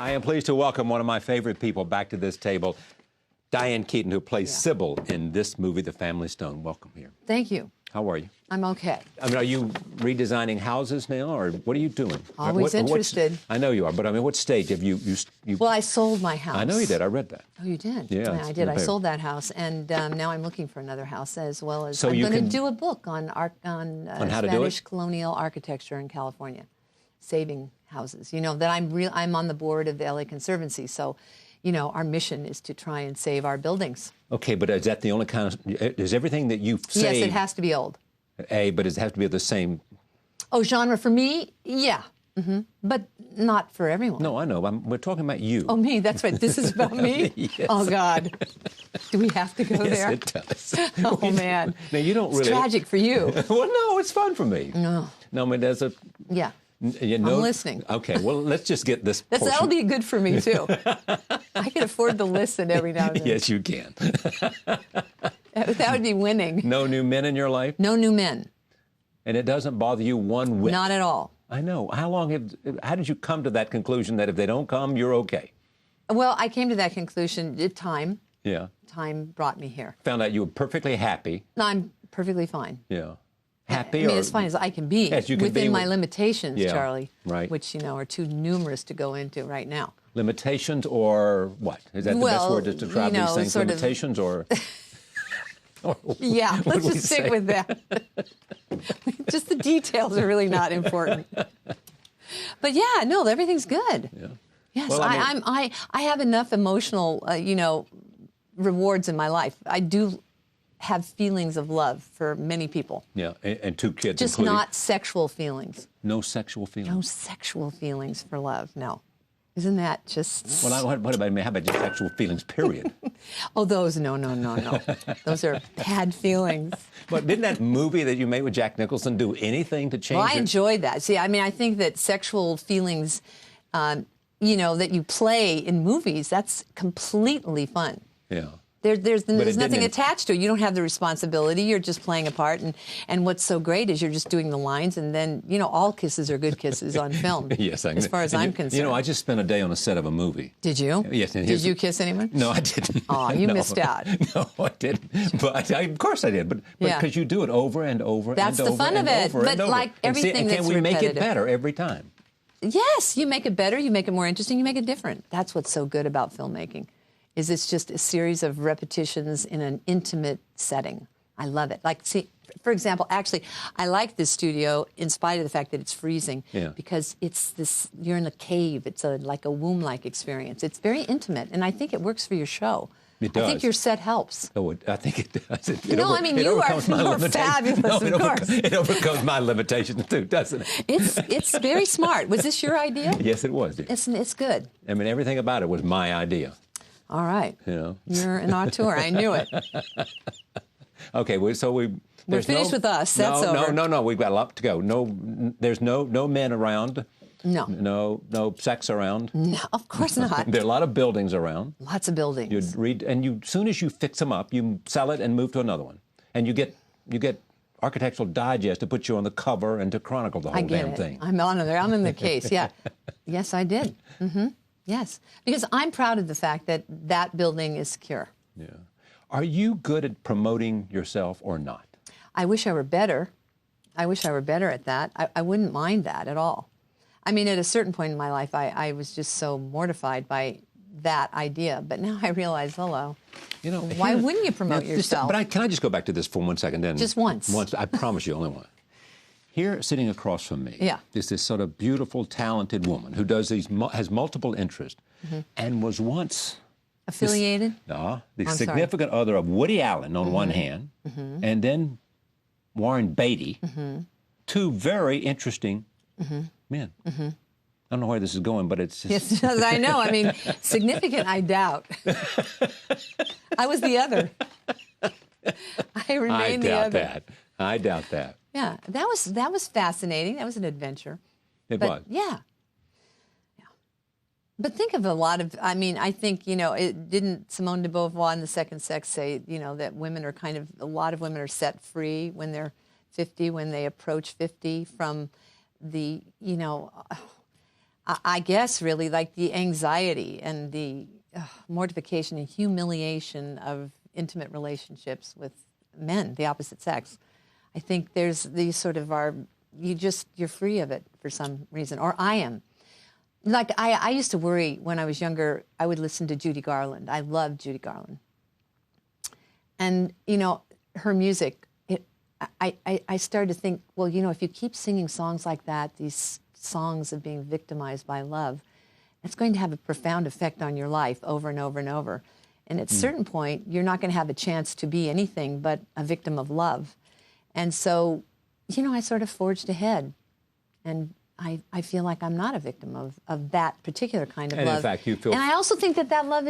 I am pleased to welcome one of my favorite people back to this table, Diane Keaton, who plays Sybil in this movie, The Family Stone. Welcome here. Thank you. How are you? I'm okay. I mean, are you redesigning houses now, or what are you doing? Always interested. I know you are, but I mean, what stage have you? Well, I sold my house. I know you did. I read that. Oh, you did? Yeah, I did. I sold that house, and now I'm looking for another house, as well as So I'm you going to can- do a book on how to do Spanish it? colonial architecture in California, saving houses. You know that I'm on the board of the LA Conservancy, so you know our mission is to try and save our buildings. Okay, but is that the only kind of? Is everything that you've saved? Yes, it has to be old. But it has to be the same. Oh, genre for me, yeah, but not for everyone. No, I know. We're talking about you. Oh, me? That's right. This is about me? Yes. Oh, God. Do we have to go Yes, there? it does. Oh, man. Now, you don't It's really. tragic for you. Well, no, it's fun for me. No. No, I mean, there's a. Yeah. You know, I'm listening. Okay, well, let's just get this. That'll be good for me, too. I can afford to listen every now and then. Yes, you can. That would be winning. No new men in your life? No new men. And it doesn't bother you one whit? Not at all. I know. How did you come to that conclusion that if they don't come, you're okay? Well, I came to that conclusion. Time. Yeah. Time brought me here. Found out you were perfectly happy. No, I'm perfectly fine. Yeah. Happy I mean, or as fine as I can be Yes, you can within be my with- limitations, Yeah, Charlie. right. Which, you know, are too numerous to go into right now. limitations or what? Is that the best word to describe you know, these things? sort of- Limitations or? Yeah, What let's would we just stick say? with that. Just the details are really not important. But yeah, no, everything's good. Yeah. Yes, Well, I mean- I have enough emotional, you know, rewards in my life. I do have feelings of love for many people. Yeah, and two kids Just including. not sexual feelings. No sexual feelings? No sexual feelings for love, no. Isn't that just... Well, what about, how about just sexual feelings, period? Oh, those, no. Those are bad feelings. But didn't that movie that you made with Jack Nicholson do anything to change Well, I it? enjoyed that. See, I mean, I think that sexual feelings, you know, that you play in movies, that's completely fun. Yeah. There's didn't nothing in- attached to it. You don't have the responsibility. You're just playing a part. And what's so great is you're just doing the lines. And then, you know, all kisses are good kisses on film. Yes, as far as I'm concerned. You know, I just spent a day on a set of a movie. Did you? Yes. And Did you kiss anyone? No, I didn't. Oh, you No. missed out. No, I didn't. But of course I did. But Yeah. because you do it over and over That's and the over fun and of it. over But and over. like And see, everything and that's can we make it repetitive. better every time? Yes, you make it better. You make it more interesting. You make it different. That's what's so good about filmmaking. Is it's just a series of repetitions in an intimate setting. I love it. Like, see, for example, actually, I like this studio in spite of the fact that it's freezing because it's this, you're in a cave. It's like a womb-like experience. It's very intimate, and I think it works for your show. It does. I think your set helps. Oh, I think it does. No, I mean, you are overcomes my more limitations. fabulous, No, of course. It overcomes my limitations, too, doesn't it? It's very smart. Was this your idea? Yes, it was. It's good. I mean, everything about it was my idea. All right. You know? You're an auteur. I knew it. Okay, so we're finished with us. That's over. No. We've got a lot to go. There's no men around. No. No sex around. No, of course not. There are a lot of buildings around. Lots of buildings. You'd read, and as soon as you fix them up, you sell it and move to another one, and you get Architectural Digest to put you on the cover and to chronicle the whole I get damn it. thing. I'm on there. I'm in the case. Yeah. Yes, I did. Yes, because I'm proud of the fact that that building is secure. Yeah. Are you good at promoting yourself or not? I wish I were better. I wish I were better at that. I wouldn't mind that at all. I mean, at a certain point in my life, I was just so mortified by that idea. But now I realize, hello, You know, why wouldn't you promote yourself? Can I just go back to this for 1 second? Then Just once. Once, I promise you, only one. Here, sitting across from me, is this sort of beautiful, talented woman who does has multiple interests, and was once affiliated. the significant other of Woody Allen on one hand, and then Warren Beatty, two very interesting men. I don't know where this is going, but it's just... Yes, I know. I mean, significant, I doubt. I was the other. I remain the other. I doubt that. Yeah, that was fascinating. That was an adventure. It was. Yeah. But think of a lot of, I mean, I think, you know, didn't Simone de Beauvoir in The Second Sex say, you know, that women are a lot of women are set free when they're 50, when they approach 50 from the, you know, I guess really like the anxiety and the mortification and humiliation of intimate relationships with men, the opposite sex. I think there's these sort of you're free of it for some reason, or I am. Like I used to worry when I was younger, I would listen to Judy Garland. I loved Judy Garland. And, her music, I started to think, well, if you keep singing songs like that, these songs of being victimized by love, it's going to have a profound effect on your life over and over and over. And at a certain point, you're not going to have a chance to be anything but a victim of love. And so, I sort of forged ahead. And I feel like I'm not a victim of that particular kind of love. And in fact, you feel... And I also think that love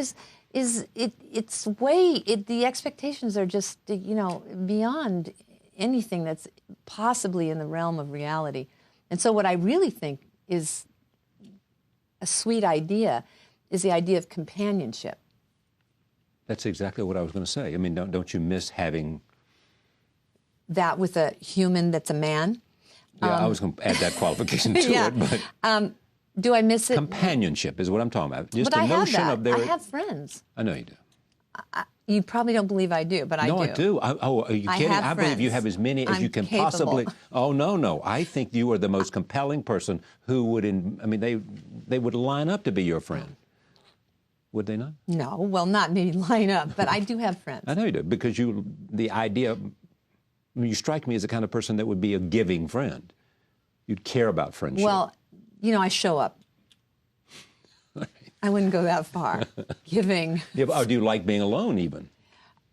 the expectations are just, beyond anything that's possibly in the realm of reality. And so what I really think is a sweet idea is the idea of companionship. That's exactly what I was going to say. I mean, don't you miss having... that with a human that's a man? Yeah, I was going to add that qualification to it. But do I miss it? Companionship is what I'm talking about. Just but the notion of I have friends. I know you do. You probably don't believe I do, but I do. No, I do. Are you kidding? I believe you have as many as you can possibly. Oh, no. I think you are the most compelling person who would, they would line up to be your friend. Would they not? No, well, not maybe line up, but I do have friends. I know you do, because the idea, you strike me as the kind of person that would be a giving friend. You'd care about friendship. Well, I show up. I wouldn't go that far. Giving. Yeah, or do you like being alone even?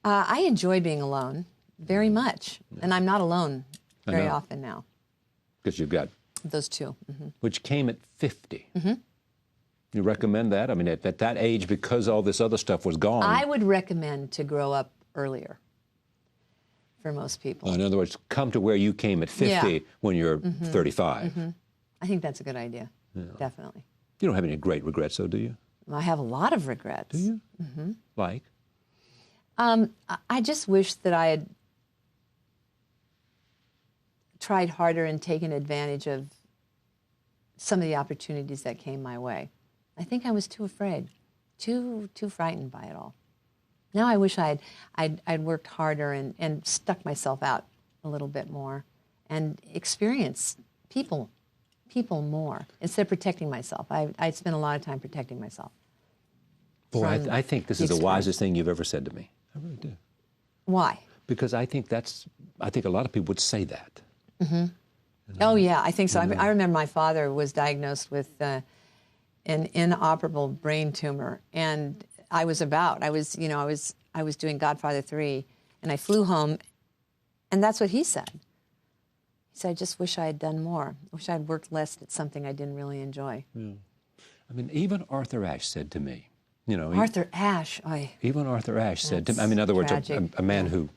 I enjoy being alone very much. Yeah. And I'm not alone very often now. Because you've got... those two. Mm-hmm. Which came at 50. Mm-hmm. You recommend that? I mean, at that age, because all this other stuff was gone... I would recommend to grow up earlier for most people. In other words, come to where you came at 50 when you're 35. Mm-hmm. I think that's a good idea. Yeah. Definitely. You don't have any great regrets, though, do you? I have a lot of regrets. Do you? Mm-hmm. Like? I just wish that I had tried harder and taken advantage of some of the opportunities that came my way. I think I was too afraid, too frightened by it all. Now I wish I'd worked harder and stuck myself out a little bit more and experienced people more instead of protecting myself. I spent a lot of time protecting myself. Boy, I think this is the wisest thing you've ever said to me. I really do. Why? Because I think a lot of people would say that. Mm-hmm. Oh, yeah, I think so. I remember my father was diagnosed with an inoperable brain tumor, and I was doing Godfather 3, and I flew home, and that's what he said. He said, I just wish I had done more. I wish I had worked less at something I didn't really enjoy. Yeah. I mean, even Arthur Ashe said to me, Arthur Ashe. Even Arthur Ashe said to me, in other words, a man who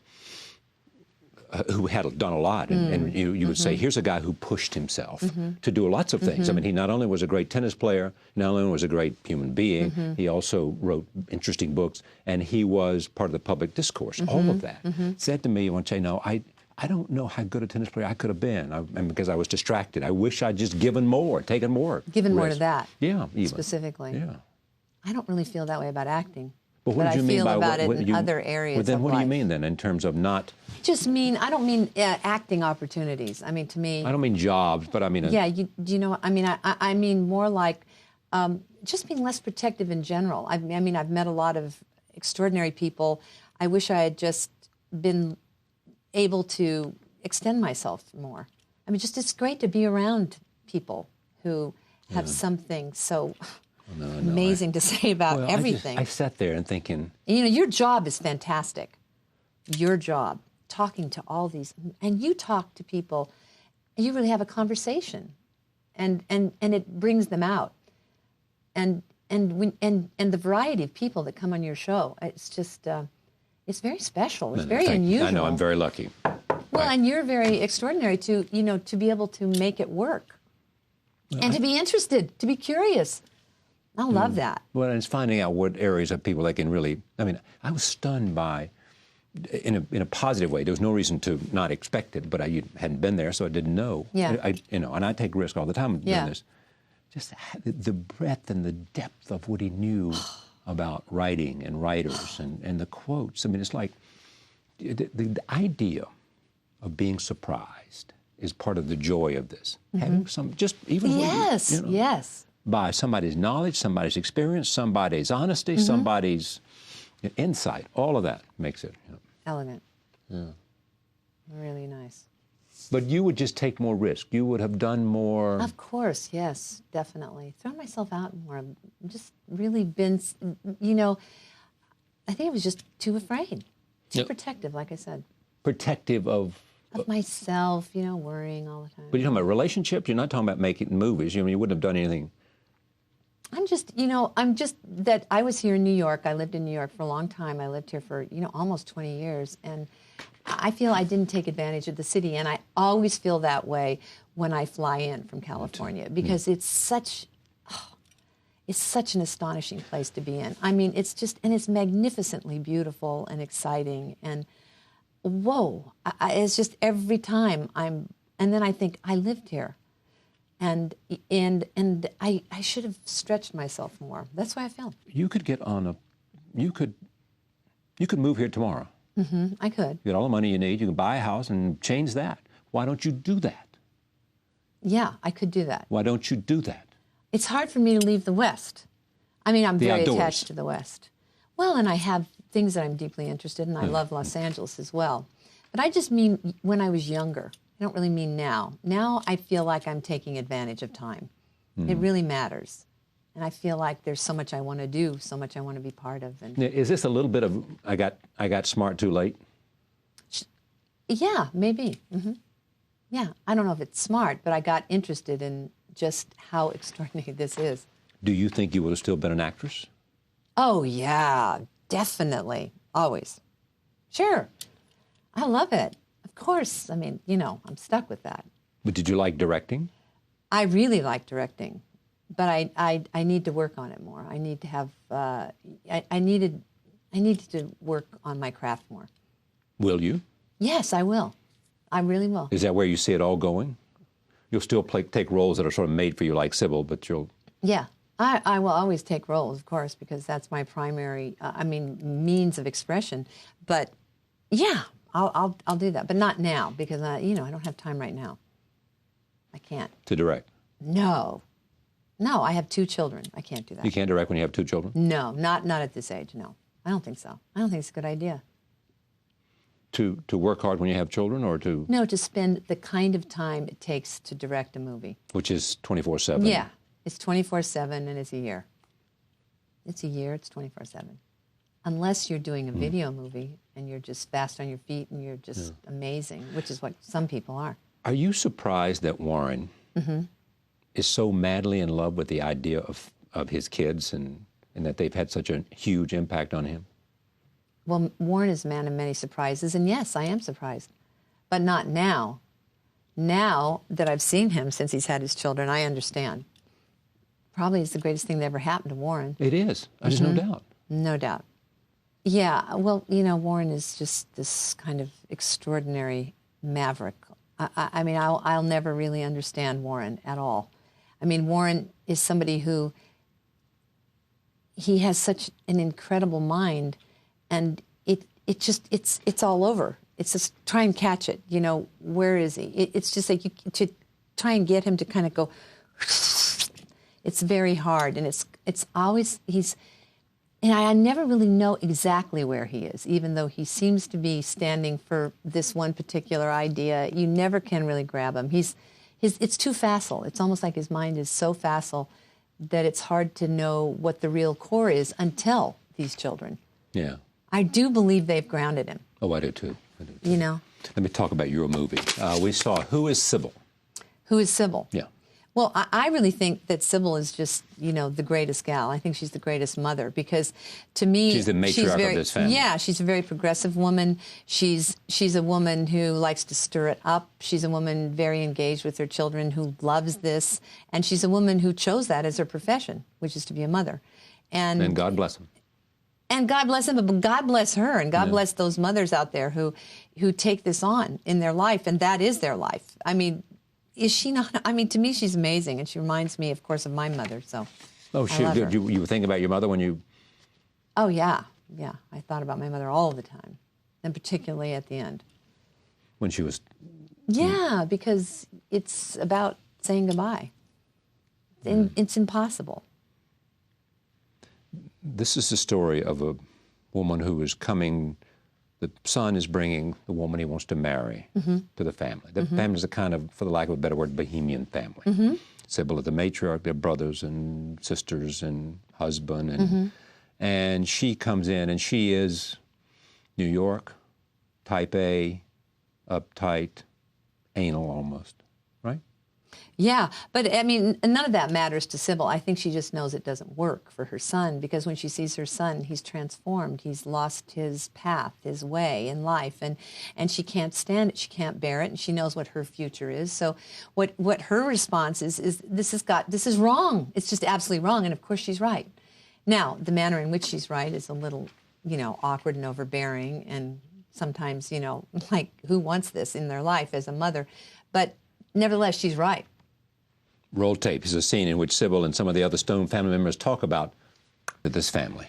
had done a lot, and you would say, here's a guy who pushed himself to do lots of things. I mean, he not only was a great tennis player, not only was a great human being, he also wrote interesting books, and he was part of the public discourse, all of that. Said to me one day, I don't know how good a tennis player I could have been, and because I was distracted. I wish I'd just given more, taken more. Given more to that. Yeah, even. Specifically. Yeah. I don't really feel that way about acting. But what I do you mean feel by about it in other areas Well, then what of do you life. mean then in terms of not... I don't mean acting opportunities. I mean, to me... I don't mean jobs, but I mean... I mean more like just being less protective in general. I mean, I've met a lot of extraordinary people. I wish I had just been able to extend myself more. I mean, just it's great to be around people who have something so... amazing to say about everything. I sat there and thinking... your job is fantastic. Your job, talking to all these... And you talk to people, and you really have a conversation. And it brings them out. And the variety of people that come on your show, it's just... it's very special. It's very unusual. I know, I'm very lucky. Well, and you're very extraordinary to be able to make it work. And to be interested, to be curious. I love that. Well, and it's finding out what areas of people they can really... I mean, I was stunned by, in a positive way. There was no reason to not expect it, but I hadn't been there, so I didn't know. Yeah. And I take risks all the time doing this. just the breadth and the depth of what he knew about writing and writers and the quotes. I mean, it's like the idea of being surprised is part of the joy of this. Having some, just even yes, by somebody's knowledge, somebody's experience, somebody's honesty, somebody's insight, all of that makes it elegant. Yeah. Really nice. But you would just take more risk. You would have done more. Of course, yes, definitely. Thrown myself out more. Just really been, I think I was just too afraid, too protective, like I said. Protective of myself, worrying all the time. But you're talking about relationships? You're not talking about making movies. You wouldn't have done anything. I'm just that I was here in New York. I lived in New York for a long time. I lived here for, almost 20 years. And I feel I didn't take advantage of the city. And I always feel that way when I fly in from California because it's such an astonishing place to be in. I mean, it's magnificently beautiful and exciting. And whoa, it's just every time and then I think I lived here. And I should have stretched myself more. That's why I feel. You could get on you could move here tomorrow. I could. You get all the money you need. You can buy a house and change that. Why don't you do that? Yeah, I could do that. Why don't you do that? It's hard for me to leave the West. I mean, I'm very attached to the West. Well, and I have things that I'm deeply interested in. I love Los Angeles as well. But I just mean when I was younger. I don't really mean now. Now I feel like I'm taking advantage of time. It really matters. And I feel like there's so much I want to do, so much I want to be part of. And is this a little bit of I got smart too late? Yeah, maybe. Yeah, I don't know if it's smart, but I got interested in just how extraordinary this is. Do you think you would have still been an actress? Oh, yeah, definitely. Always. Sure. I love it. Of course. I mean, I'm stuck with that. But did you like directing? I really like directing, but I need to work on it more. I need to have, I needed to work on my craft more. Will you? Yes, I will. I really will. Is that where you see it all going? You'll still take roles that are sort of made for you like Sybil, but you'll... Yeah. I will always take roles, of course, because that's my primary, means of expression. But yeah, I'll do that, but not now because I don't have time right now. I can't. To direct? No, I have 2 children. I can't do that. You can't direct when you have 2 children? No, not at this age. No, I don't think so. I don't think it's a good idea. To work hard when you have children, or to? No, to spend the kind of time it takes to direct a movie. Which is 24/7. Yeah. It's 24/7 and it's a year. It's a year, it's 24/7. Unless you're doing a video movie and you're just fast on your feet and you're just amazing, which is what some people are. Are you surprised that Warren is so madly in love with the idea of his kids and that they've had such a huge impact on him? Well, Warren is a man of many surprises, and yes, I am surprised. But not now. Now that I've seen him since he's had his children, I understand. Probably it's the greatest thing that ever happened to Warren. It is. There's no doubt. No doubt. Yeah, well, Warren is just this kind of extraordinary maverick. I mean, I'll never really understand Warren at all. I mean, Warren is somebody who, he has such an incredible mind, and it's all over. It's just try and catch it. Where is he? It's just like to try and get him to kind of go. It's very hard, and it's always and I never really know exactly where he is, even though he seems to be standing for this one particular idea. You never can really grab him. It's too facile. It's almost like his mind is so facile that it's hard to know what the real core is until these children. Yeah. I do believe they've grounded him. Oh, I do too. Let me talk about your movie. We saw Who is Sybil? Who is Sybil? Yeah. Well, I really think that Sybil is just, the greatest gal. I think she's the greatest mother because, to me, she's the matriarch of this family. Yeah, she's a very progressive woman. She's a woman who likes to stir it up. She's a woman very engaged with her children who loves this, and she's a woman who chose that as her profession, which is to be a mother. And God bless them. And God bless them, but God bless her, and God bless those mothers out there who take this on in their life, and that is their life. I mean, is she not? I mean, to me, she's amazing, and she reminds me, of course, of my mother. So. Oh, shoot! You were thinking about your mother when you? Oh yeah, yeah. I thought about my mother all the time, and particularly at the end. When she was. Yeah, because it's about saying goodbye. It's impossible. This is the story of a woman who is coming. The son is bringing the woman he wants to marry to the family. The family is a kind of, for the lack of a better word, bohemian family. Sybil is the matriarch, their brothers and sisters and husband, and she comes in, and she is New York, type A, uptight, anal almost, right? Yeah, but I mean, none of that matters to Sybil. I think she just knows it doesn't work for her son, because when she sees her son, he's transformed. He's lost his path, his way in life, and she can't stand it. She can't bear it, and she knows what her future is. So what her response is this is wrong. It's just absolutely wrong, and of course she's right. Now, the manner in which she's right is a little, awkward and overbearing, and sometimes, like, who wants this in their life as a mother? But nevertheless, she's right. Roll tape is a scene in which Sybil and some of the other Stone family members talk about this family.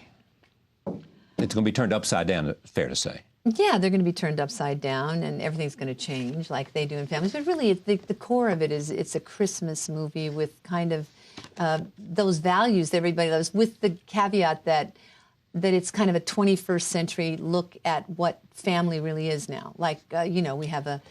It's going to be turned upside down, fair to say. Yeah, they're going to be turned upside down, and everything's going to change like they do in families. But really, the core of it is it's a Christmas movie with kind of those values that everybody loves, with the caveat that it's kind of a 21st century look at what family really is now. Like, we have a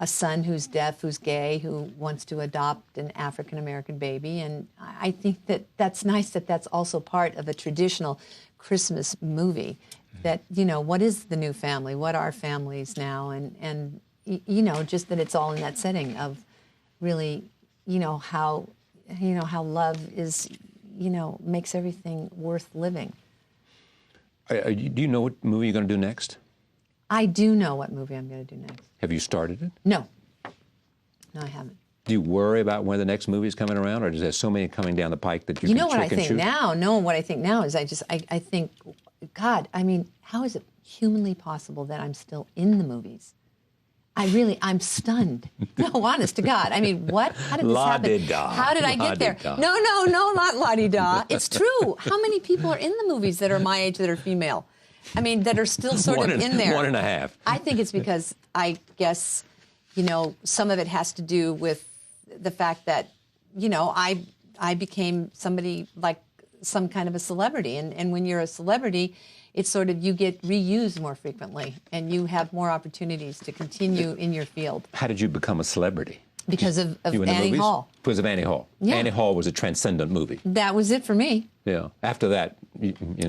son who's deaf, who's gay, who wants to adopt an African-American baby. And I think that's nice that that's also part of a traditional Christmas movie. That, what is the new family? What are families now? And just that it's all in that setting of really, how love is, makes everything worth living. Do you know what movie you're going to do next? I do know what movie I'm going to do next. Have you started it? No. No, I haven't. Do you worry about when the next movie is coming around, or is there so many coming down the pike that you can what I chicken think shoot? now? No, what I think now is I think, God, I mean, how is it humanly possible that I'm still in the movies? I'm stunned. No, honest to God. I mean, what? How did this happen? How did I get there? No, not la-di-da. It's true. How many people are in the movies that are my age that are female? I mean, that are still sort of in there. 1.5. I think it's because I guess, some of it has to do with the fact that, I became somebody like some kind of a celebrity. And when you're a celebrity, it's sort of, you get reused more frequently, and you have more opportunities to continue in your field. How did you become a celebrity? Because of Annie Hall. Because of Annie Hall. Yeah. Annie Hall was a transcendent movie. That was it for me. Yeah. After that,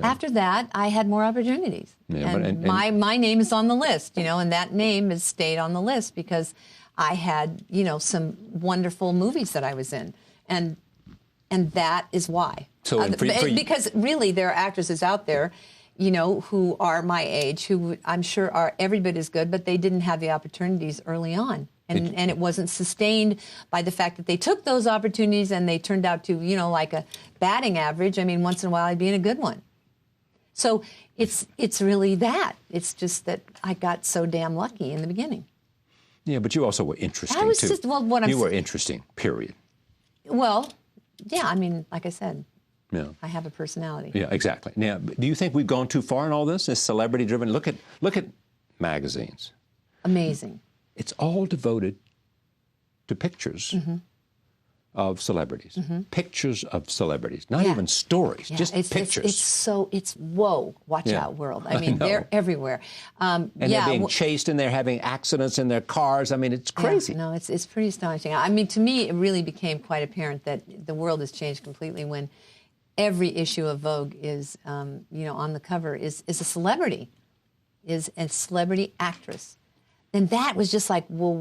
After that, I had more opportunities. Yeah, and my name is on the list, and that name has stayed on the list because I had, some wonderful movies that I was in. And that is why. So because really there are actresses out there, who are my age, who I'm sure are every bit as good, but they didn't have the opportunities early on. And it wasn't sustained by the fact that they took those opportunities and they turned out to, like a batting average. I mean, once in a while I'd be in a good one. So it's really that. It's just that I got so damn lucky in the beginning. Yeah, but you also were interesting, I was too. Just, well, what I'm You were interesting, period. Well, yeah, I mean, like I said, yeah. I have a personality. Yeah, exactly. Now, do you think we've gone too far in all this? This celebrity-driven? Look at magazines. Amazing. It's all devoted to pictures of celebrities. Pictures of celebrities. Not even stories, just pictures. It's whoa, watch out world. I mean, they're everywhere. And they're being chased, and they're having accidents in their cars. I mean, it's crazy. Yeah, no, it's pretty astonishing. I mean, to me, it really became quite apparent that the world has changed completely when every issue of Vogue is, on the cover is a celebrity, is a celebrity actress. And that was just like, well,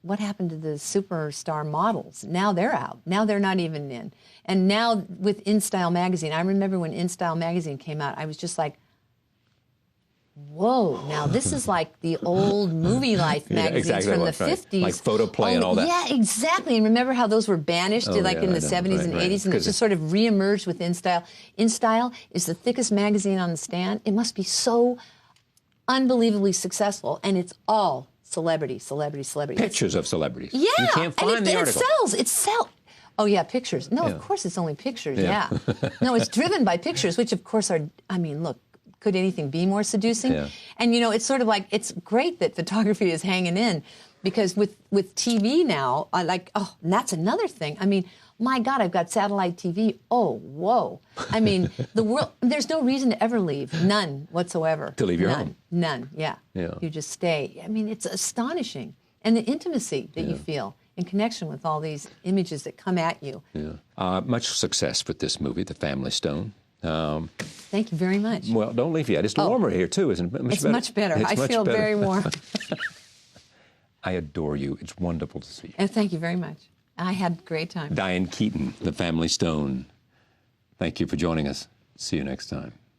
what happened to the superstar models? Now they're out. Now they're not even in. And now with InStyle magazine, I remember when InStyle magazine came out, I was just like, whoa, now this is like the old Movie Life magazines from the 50s. Like Photo Play and all that. Yeah, exactly. And remember how those were banished in the 70s and 80s, and it just sort of reemerged with InStyle. InStyle is the thickest magazine on the stand. It must be so unbelievably successful, and it's all celebrity. Pictures of celebrities. Yeah. You can't find the article. It sells. Oh, yeah, pictures. No, of course it's only pictures, yeah. No, it's driven by pictures, which of course are, I mean, look, could anything be more seducing? Yeah. And, you know, it's sort of like, it's great that photography is hanging in, because with TV now, and that's another thing. I mean, my God, I've got satellite TV. Oh, whoa. I mean, the world, there's no reason to ever leave. None whatsoever. To leave your home. None, yeah. You just stay. I mean, it's astonishing. And the intimacy that you feel in connection with all these images that come at you. Yeah. Much success with this movie, The Family Stone. Thank you very much. Well, don't leave yet. It's warmer here, too, isn't it? It's much better. I feel very warm. I adore you. It's wonderful to see you. And thank you very much. I had a great time. Diane Keaton, The Family Stone. Thank you for joining us. See you next time.